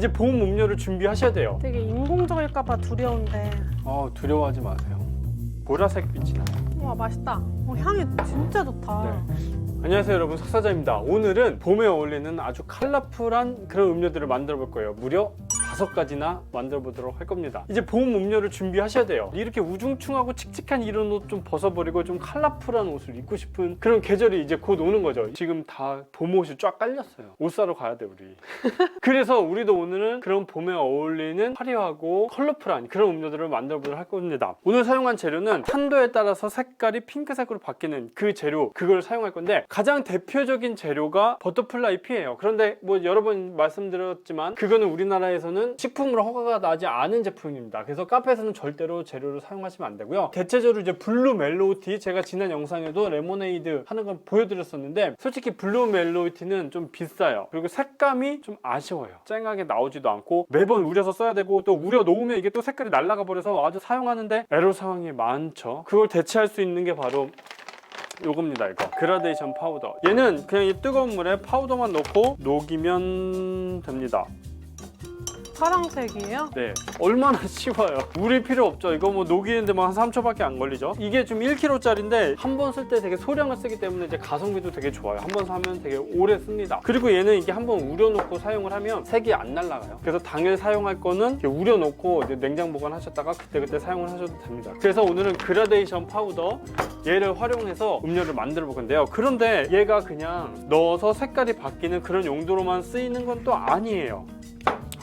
이제 봄 음료를 준비하셔야 돼요. 되게 인공적일까봐 두려운데. 두려워하지 마세요. 보라색 빛이 나요. 와, 맛있다. 향이 진짜 좋다. 네. 안녕하세요 여러분, 석사자입니다. 오늘은 봄에 어울리는 아주 컬러풀한 그런 음료들을 만들어 볼 거예요. 무려 5가지나 만들어 보도록 할 겁니다. 이제 봄 음료를 준비하셔야 돼요. 이렇게 우중충하고 칙칙한 이런 옷 좀 벗어버리고 좀 컬러풀한 옷을 입고 싶은 그런 계절이 이제 곧 오는 거죠. 지금 다 봄 옷이 쫙 깔렸어요. 옷 사러 가야 돼 우리. 그래서 우리도 오늘은 그런 봄에 어울리는 화려하고 컬러풀한 그런 음료들을 만들어 보도록 할 겁니다. 오늘 사용한 재료는 산도에 따라서 색깔이 핑크색으로 바뀌는 그 재료, 그걸 사용할 건데 가장 대표적인 재료가 버터플라이 피예요. 그런데 뭐 여러 번 말씀드렸지만 그거는 우리나라에서는 식품으로 허가가 나지 않은 제품입니다. 그래서 카페에서는 절대로 재료를 사용하시면 안 되고요. 대체적으로 이제 블루 멜로우티, 제가 지난 영상에도 레모네이드 하는 걸 보여드렸었는데 솔직히 블루 멜로우티는 좀 비싸요. 그리고 색감이 좀 아쉬워요. 쨍하게 나오지도 않고 매번 우려서 써야 되고 또 우려 놓으면 이게 또 색깔이 날아가 버려서 아주 사용하는데 애로 사항이 많죠. 그걸 대체할 수 있는 게 바로 요겁니다. 이거 그라데이션 파우더. 얘는 그냥 이 뜨거운 물에 파우더만 넣고 녹이면 됩니다. 파란색이에요? 네, 얼마나 쉬워요. 물이 필요 없죠. 이거 뭐 녹이는데 뭐 한 3초밖에 안 걸리죠. 이게 좀 1kg짜리인데 한 번 쓸 때 되게 소량을 쓰기 때문에 이제 가성비도 되게 좋아요. 한 번 사면 되게 오래 씁니다. 그리고 얘는 이게 한 번 우려놓고 사용을 하면 색이 안 날아가요. 그래서 당일 사용할 거는 우려놓고 이제 냉장 보관하셨다가 그때그때 사용을 하셔도 됩니다. 그래서 오늘은 그라데이션 파우더 얘를 활용해서 음료를 만들어 볼 건데요. 그런데 얘가 그냥 넣어서 색깔이 바뀌는 그런 용도로만 쓰이는 건 또 아니에요.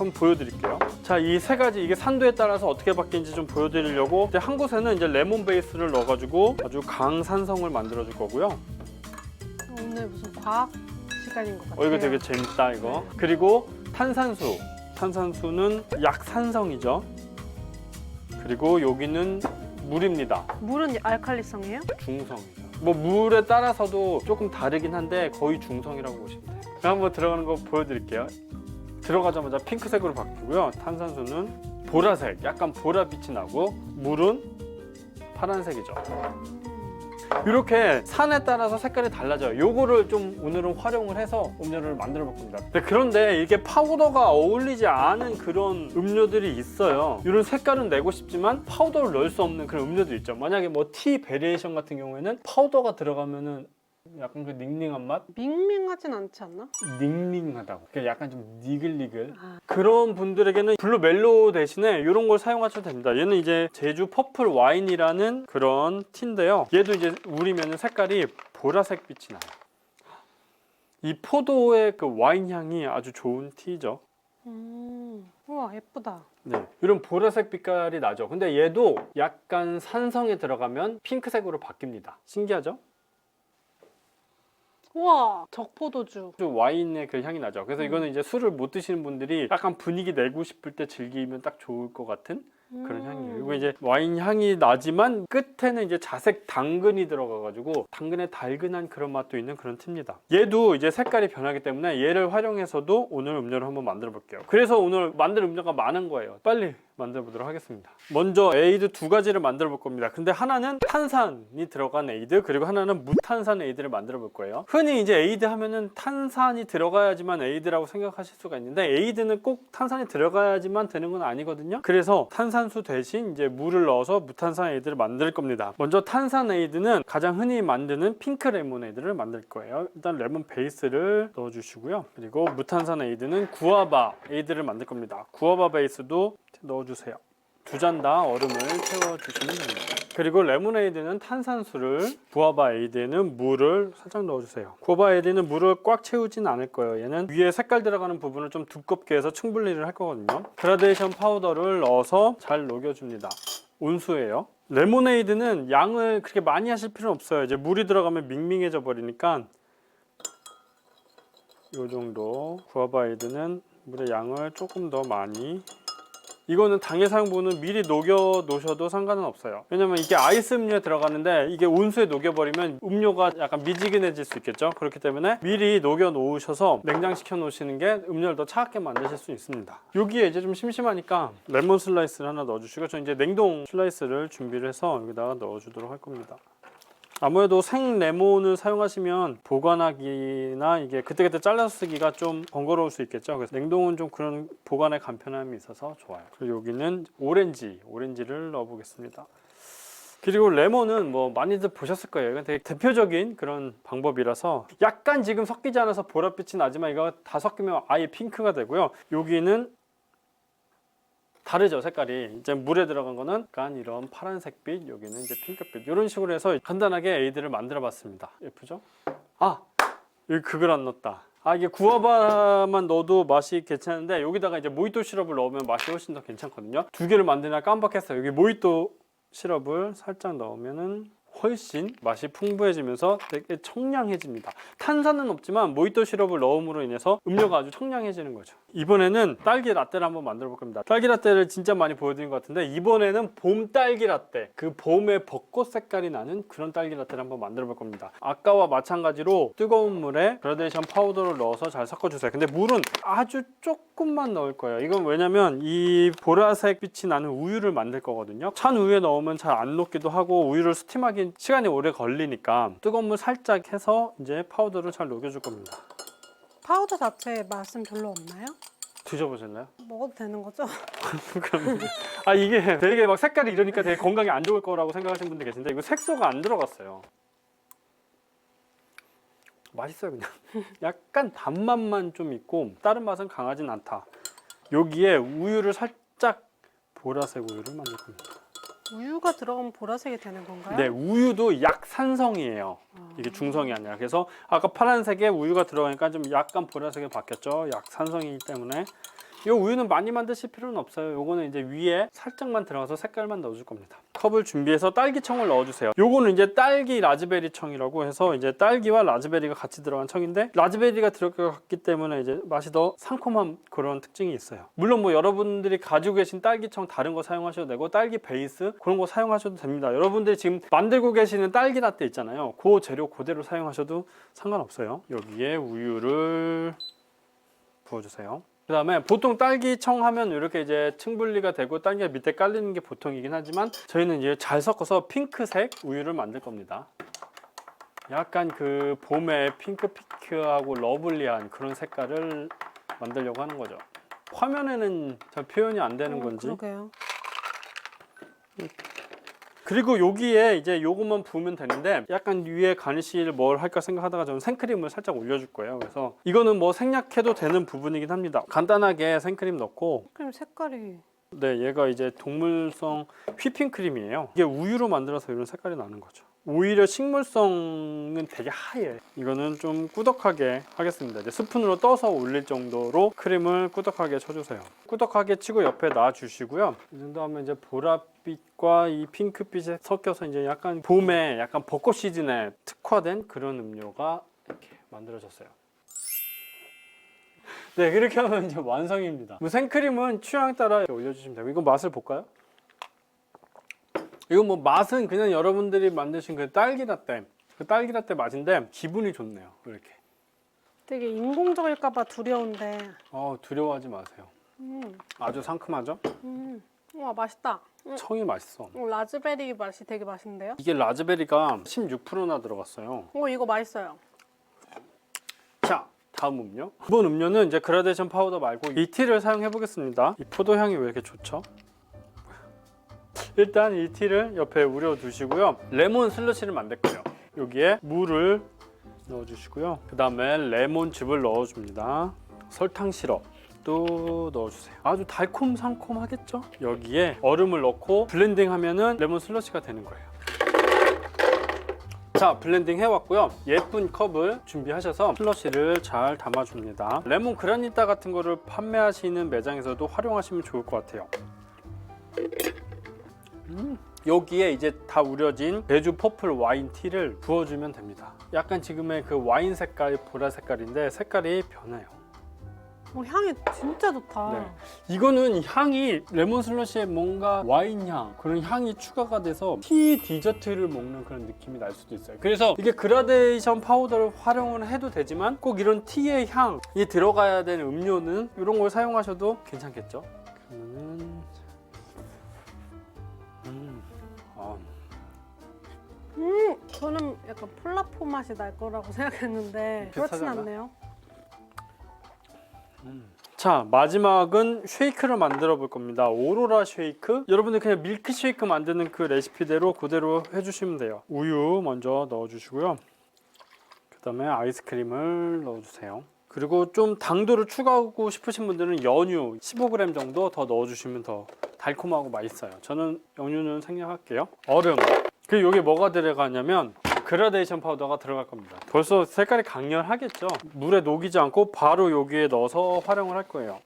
한번 보여드릴게요. 자, 이 세 가지 이게 산도에 따라서 어떻게 바뀌는지 좀 보여드리려고 이제 한 곳에는 이제 레몬 베이스를 넣어가지고 아주 강산성을 만들어줄 거고요. 오늘 무슨 과학 시간인 것 같아요. 이거 되게 재밌다 이거. 그리고 탄산수. 탄산수는 약산성이죠. 그리고 여기는 물입니다. 물은 알칼리성이에요? 중성이죠. 뭐 물에 따라서도 조금 다르긴 한데 거의 중성이라고 보시면 돼요. 한번 들어가는 거 보여드릴게요. 들어가자마자 핑크색으로 바뀌고요. 탄산수는 보라색, 약간 보라빛이 나고 물은 파란색이죠. 이렇게 산에 따라서 색깔이 달라져요. 요거를 좀 오늘은 활용을 해서 음료를 만들어 볼 겁니다. 그런데 이게 파우더가 어울리지 않은 그런 음료들이 있어요. 이런 색깔은 내고 싶지만 파우더를 넣을 수 없는 그런 음료들 있죠. 만약에 뭐 티 베리에이션 같은 경우에는 파우더가 들어가면은 약간 그 닝닝한 맛? 밍밍하진 않지 않나? 닝닝하다고. 약간 좀 니글니글. 그런 분들에게는 블루 멜로우 대신에 이런 걸 사용하셔도 됩니다. 얘는 이제 제주 퍼플 와인이라는 그런 티인데요. 얘도 이제 우리면 색깔이 보라색 빛이 나요. 이 포도의 그 와인 향이 아주 좋은 티죠. 우와, 예쁘다. 네, 이런 보라색 빛깔이 나죠. 근데 얘도 약간 산성에 들어가면 핑크색으로 바뀝니다. 신기하죠? 우와, 적포도주. 와인의 그 향이 나죠. 그래서 이거는 이제 술을 못 드시는 분들이 약간 분위기 내고 싶을 때 즐기면 딱 좋을 것 같은 그런 향이에요. 그리고 이제 와인 향이 나지만 끝에는 이제 자색 당근이 들어가가지고 당근의 달근한 그런 맛도 있는 그런 티입니다. 얘도 이제 색깔이 변하기 때문에 얘를 활용해서도 오늘 음료를 한번 만들어 볼게요. 그래서 오늘 만들 음료가 많은 거예요. 빨리 만들어 보도록 하겠습니다. 먼저 에이드 2가지를 만들어 볼 겁니다. 근데 하나는 탄산이 들어간 에이드, 그리고 하나는 무탄산 에이드를 만들어 볼 거예요. 흔히 이제 에이드 하면은 탄산이 들어가야지만 에이드라고 생각하실 수가 있는데 에이드는 꼭 탄산이 들어가야지만 되는 건 아니거든요. 그래서 탄산수 대신 이제 물을 넣어서 무탄산 에이드를 만들 겁니다. 먼저 탄산 에이드는 가장 흔히 만드는 핑크 레모네이드를 만들 거예요. 일단 레몬 베이스를 넣어 주시고요. 그리고 무탄산 에이드는 구아바 에이드를 만들 겁니다. 구아바 베이스도 넣어주세요. 2잔 다 얼음을 채워주시면 됩니다. 그리고 레모네이드는 탄산수를, 구아바 에이드에는 물을 살짝 넣어주세요. 구아바 에이드는 물을 꽉 채우진 않을 거예요. 얘는 위에 색깔 들어가는 부분을 좀 두껍게 해서 충분리를 할 거거든요. 그라데이션 파우더를 넣어서 잘 녹여줍니다. 온수예요. 레모네이드는 양을 그렇게 많이 하실 필요는 없어요. 이제 물이 들어가면 밍밍해져 버리니까 이 정도. 구아바 에이드는 물의 양을 조금 더 많이. 이거는 당일 사용분은 미리 녹여 놓으셔도 상관은 없어요. 왜냐면 이게 아이스 음료에 들어가는데 이게 온수에 녹여버리면 음료가 약간 미지근해질 수 있겠죠. 그렇기 때문에 미리 녹여 놓으셔서 냉장시켜 놓으시는 게 음료를 더 차갑게 만드실 수 있습니다. 여기에 이제 좀 심심하니까 레몬 슬라이스를 하나 넣어주시고, 저 이제 냉동 슬라이스를 준비를 해서 여기다가 넣어주도록 할 겁니다. 아무래도 생 레몬을 사용하시면 보관하기나 이게 그때그때 잘라서 쓰기가 좀 번거로울 수 있겠죠. 그래서 냉동은 좀 그런 보관의 간편함이 있어서 좋아요. 그리고 여기는 오렌지를 넣어보겠습니다. 그리고 레몬은 뭐 많이들 보셨을 거예요. 이건 되게 대표적인 그런 방법이라서 약간 지금 섞이지 않아서 보랏빛이 나지만 이거 다 섞이면 아예 핑크가 되고요. 여기는 다르죠, 색깔이. 이제 물에 들어간 거는 약간 이런 파란색빛, 여기는 이제 핑크빛, 이런 식으로 해서 간단하게 에이드를 만들어 봤습니다. 예쁘죠? 아, 여기 그걸 안 넣었다. 아, 이게 구아바만 넣어도 맛이 괜찮은데 여기다가 이제 모히또 시럽을 넣으면 맛이 훨씬 더 괜찮거든요. 두 개를 만드나 깜빡했어요. 여기 모히또 시럽을 살짝 넣으면은 훨씬 맛이 풍부해지면서 되게 청량해집니다. 탄산은 없지만 모히또 시럽을 넣음으로 인해서 음료가 아주 청량해지는 거죠. 이번에는 딸기 라떼를 한번 만들어 볼 겁니다. 딸기 라떼를 진짜 많이 보여드린 것 같은데 이번에는 봄 딸기 라떼, 그 봄의 벚꽃 색깔이 나는 그런 딸기 라떼를 한번 만들어 볼 겁니다. 아까와 마찬가지로 뜨거운 물에 그라데이션 파우더를 넣어서 잘 섞어주세요. 근데 물은 아주 조금만 넣을 거예요. 이건 왜냐면 이 보라색 빛이 나는 우유를 만들 거거든요. 찬 우유에 넣으면 잘 안 녹기도 하고 우유를 스팀하기 시간이 오래 걸리니까 뜨거운 물 살짝 해서 이제 파우더를 잘 녹여줄 겁니다. 파우더 자체의 맛은 별로 없나요? 드셔보실래요? 먹어도 되는 거죠? 그럼 아 이게 되게 막 색깔이 이러니까 되게 건강에 안 좋을 거라고 생각하시는 분들 계신데 이거 색소가 안 들어갔어요. 맛있어요 그냥. 약간 단맛만 좀 있고 다른 맛은 강하진 않다. 여기에 우유를 살짝 보라색 우유를 만들 겁니다. 우유가 들어가면 보라색이 되는 건가요? 네, 우유도 약산성이에요. 이게 중성이 아니라. 그래서 아까 파란색에 우유가 들어가니까 좀 약간 보라색이 바뀌었죠. 약산성이기 때문에. 이 우유는 많이 만드실 필요는 없어요. 요거는 이제 위에 살짝만 들어가서 색깔만 넣어줄 겁니다. 컵을 준비해서 딸기청을 넣어주세요. 요거는 이제 딸기 라즈베리 청이라고 해서 이제 딸기와 라즈베리가 같이 들어간 청인데 라즈베리가 들어갔기 때문에 이제 맛이 더 상콤한 그런 특징이 있어요. 물론 뭐 여러분들이 가지고 계신 딸기청 다른 거 사용하셔도 되고 딸기 베이스 그런 거 사용하셔도 됩니다. 여러분들이 지금 만들고 계시는 딸기 라떼 있잖아요. 그 재료 그대로 사용하셔도 상관없어요. 여기에 우유를 부어주세요. 그 다음에 보통 딸기청 하면 이렇게 이제 층분리가 되고 딸기가 밑에 깔리는 게 보통이긴 하지만 저희는 이제 잘 섞어서 핑크색 우유를 만들 겁니다. 약간 그 봄의 핑크핑크하고 러블리한 그런 색깔을 만들려고 하는 거죠. 화면에는 잘 표현이 안 되는 건지. 그러게요. 그리고 여기에 이제 요것만 부으면 되는데 약간 위에 가니쉬를 뭘 할까 생각하다가 저는 생크림을 살짝 올려줄 거예요. 그래서 이거는 뭐 생략해도 되는 부분이긴 합니다. 간단하게 생크림 넣고 크림 색깔이 네, 얘가 이제 동물성 휘핑크림이에요. 이게 우유로 만들어서 이런 색깔이 나는 거죠. 오히려 식물성은 되게 하얘. 이거는 좀 꾸덕하게 하겠습니다. 이제 스푼으로 떠서 올릴 정도로 크림을 꾸덕하게 쳐주세요. 꾸덕하게 치고 옆에 놔주시고요. 이 정도 하면 이제 보랏빛과 이 핑크빛이 섞여서 이제 약간 봄에 약간 벚꽃 시즌에 특화된 그런 음료가 이렇게 만들어졌어요. 네, 그렇게 하면 이제 완성입니다. 뭐 생크림은 취향 따라 올려주시면 되고 이거 맛을 볼까요? 이거 뭐 맛은 그냥 여러분들이 만드신 그 딸기 라떼 그 딸기 라떼 맛인데 기분이 좋네요. 이렇게 되게 인공적일까봐 두려운데. 두려워하지 마세요. 아주 상큼하죠? 와 맛있다. 청이 맛있어. 라즈베리 맛이 되게 맛있는데요? 이게 라즈베리가 16%나 들어갔어요. 이거 맛있어요. 자, 다음 음료. 이번 음료는 이제 그라데이션 파우더 말고 이 티를 사용해 보겠습니다. 이 포도 향이 왜 이렇게 좋죠? 일단 이 티를 옆에 우려 두시고요. 레몬 슬러시를 만들 거예요. 여기에 물을 넣어 주시고요. 그 다음에 레몬즙을 넣어 줍니다. 설탕 시럽도 넣어 주세요. 아주 달콤 상콤하겠죠? 여기에 얼음을 넣고 블렌딩 하면은 레몬 슬러시가 되는 거예요. 자, 블렌딩 해왔고요. 예쁜 컵을 준비하셔서 슬러시를 잘 담아줍니다. 레몬 그라니타 같은 거를 판매하시는 매장에서도 활용하시면 좋을 것 같아요. 여기에 이제 다 우려진 제주 퍼플 와인 티를 부어주면 됩니다. 약간 지금의 그 와인 색깔, 보라 색깔인데 색깔이 변해요. 향이 진짜 좋다. 네. 이거는 향이 레몬 슬러시에 뭔가 와인 향 그런 향이 추가가 돼서 티 디저트를 먹는 그런 느낌이 날 수도 있어요. 그래서 이게 그라데이션 파우더를 활용을 해도 되지만 꼭 이런 티의 향이 들어가야 되는 음료는 이런 걸 사용하셔도 괜찮겠죠. 그러면은 저는 약간 폴라포 맛이 날 거라고 생각했는데 그렇진 비슷하지 않아? 않네요. 자, 마지막은 쉐이크를 만들어 볼 겁니다. 오로라 쉐이크. 여러분들 그냥 밀크 쉐이크 만드는 그 레시피대로 그대로 해주시면 돼요. 우유 먼저 넣어주시고요. 그 다음에 아이스크림을 넣어주세요. 그리고 좀 당도를 추가하고 싶으신 분들은 연유 15g 정도 더 넣어주시면 더 달콤하고 맛있어요. 저는 연유는 생략할게요. 얼음. 그리고 여기 뭐가 들어가냐면 그라데이션 파우더가 들어갈 겁니다. 벌써 색깔이 강렬하겠죠? 물에 녹이지 않고 바로 여기에 넣어서 활용을 할 거예요.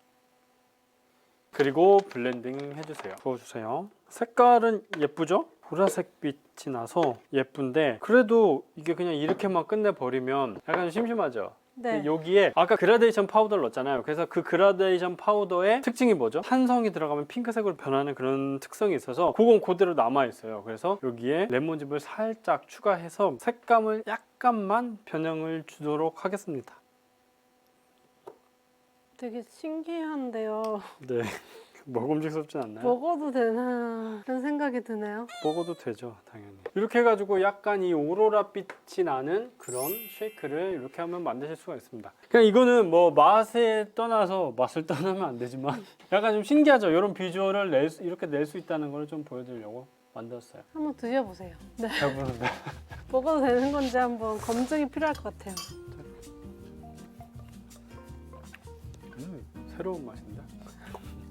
그리고 블렌딩 해주세요. 부어주세요. 색깔은 예쁘죠? 보라색 빛이 나서 예쁜데 그래도 이게 그냥 이렇게만 끝내버리면 약간 심심하죠? 네. 여기에 아까 그라데이션 파우더를 넣었잖아요. 그래서 그 그라데이션 파우더의 특징이 뭐죠? 한성이 들어가면 핑크색으로 변하는 그런 특성이 있어서 그건 그대로 남아있어요. 그래서 여기에 레몬즙을 살짝 추가해서 색감을 약간만 변형을 주도록 하겠습니다. 되게 신기한데요. 네, 먹음직스럽진 않나요? 먹어도 되나 그런 생각이 드네요. 먹어도 되죠, 당연히. 이렇게 해가지고 약간 이 오로라 빛이 나는 그런 쉐이크를 이렇게 하면 만드실 수가 있습니다. 그냥 이거는 뭐 맛을 떠나면 안 되지만 약간 좀 신기하죠. 이런 비주얼을 이렇게 낼 수 있다는 걸 좀 보여드리려고 만들었어요. 한번 드셔보세요. 네. 배부른데. 먹어도 되는 건지 한번 검증이 필요할 것 같아요. 새로운 맛인데.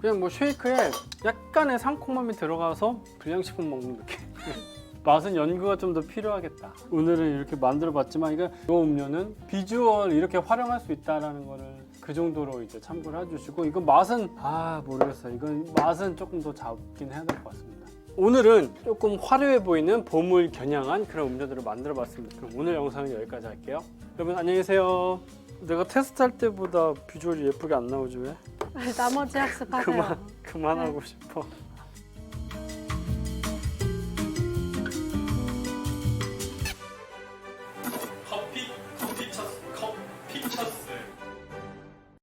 그냥 뭐 쉐이크에 약간의 상콤함이 들어가서 불량식품 먹는 느낌. 맛은 연구가 좀 더 필요하겠다. 오늘은 이렇게 만들어봤지만 이 음료는 비주얼 이렇게 활용할 수 있다라는 거를 그 정도로 이제 참고를 해주시고 이건 맛은 모르겠어요. 이건 맛은 조금 더 잡긴 해야 될 것 같습니다. 오늘은 조금 화려해 보이는 봄을 겨냥한 그런 음료들을 만들어봤습니다. 그럼 오늘 영상은 여기까지 할게요. 여러분 안녕히 계세요. 내가 테스트할 때보다 비주얼이 예쁘게 안 나오지 왜? 나머지 학습하세요. 그만하고 싶어.